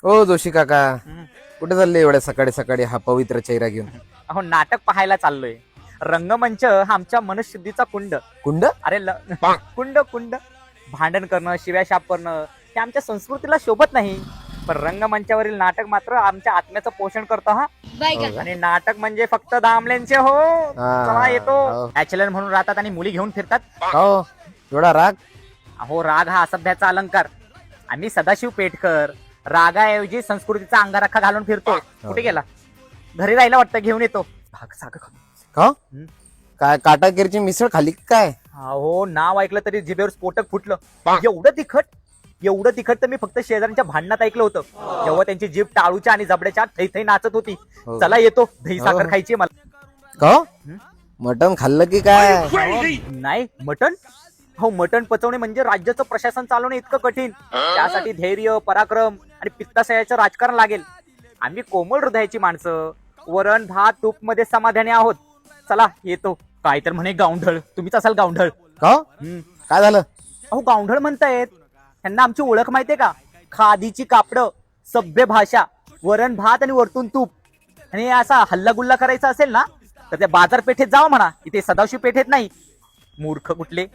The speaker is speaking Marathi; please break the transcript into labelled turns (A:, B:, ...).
A: ओ जोशी काका, कुठे चालले एवढ्या सकाळी सकाळी हा पवित्र चेहरा घेऊन?
B: अहो नाटक पाहायला चाललोय. रंगमंच हा आमच्या मनशुद्धीचा कुंड.
A: कुंड?
B: अरे कुंड कुंड. भांडण करणं, शिव्या शाप करणं हे आमच्या संस्कृतीला शोभत नाही. पण रंगमंचावरील नाटक मात्र आमच्या आत्म्याचं पोषण करतं हा. आणि नाटक म्हणजे फक्त दामल्यांचे हो. चला येतो.
A: हो.
B: बॅचलर म्हणून राहतात आणि मुली घेऊन फिरतात.
A: हो, एवढा राग?
B: अहो राग हा असभ्याचा अलंकार. आम्ही सदाशिव पेठकर रागाऐवजी संस्कृतीचा अंगारखा घालून फिरतो. कुठे गेला? घरी राहिला वाटतं, घेऊन येतो. भाग साग
A: का? काय काटाकेरची मिसळ खाली काय?
B: हो, नाव ऐकलं तरी जिभेवर स्फोटक फुटलं. एवढं तिखट तर मी फक्त शेजाऱ्यांच्या भांडणात ऐकलं होतं, जेव्हा त्यांची जीभ टाळूच्या आणि जबड्याच्या थै थै नाचत होती. चला येतो, दही साखर खायची मला.
A: का? मटण खाल्लं की काय?
B: नाही, मटण? हो, मटण पचवणे म्हणजे राज्याचं प्रशासन चालवणे इतकं कठीण. त्यासाठी धैर्य, पराक्रम आणि पित्ताशयाचं राजकारण लागेल. आम्ही कोमल हृदयाची माणसं, वरण भात तूप मध्ये समाधानी आहोत. चला येतो. काय तर म्हणे गावंढळ, तुम्हीच असाल गावंढळ.
A: का? काय झालं?
B: अहो गावंढळ म्हणतायत. त्यांना आमची ओळख माहितीये का? खादीची कापडं, सभ्य भाषा, वरण भात आणि वरतून तूप. आणि असा हल्ला गुल्ला करायचा असेल ना तर त्या बाजारपेठेत जावं म्हणा, इथे सदाशिव पेठेत नाही. मूर्ख कुठले.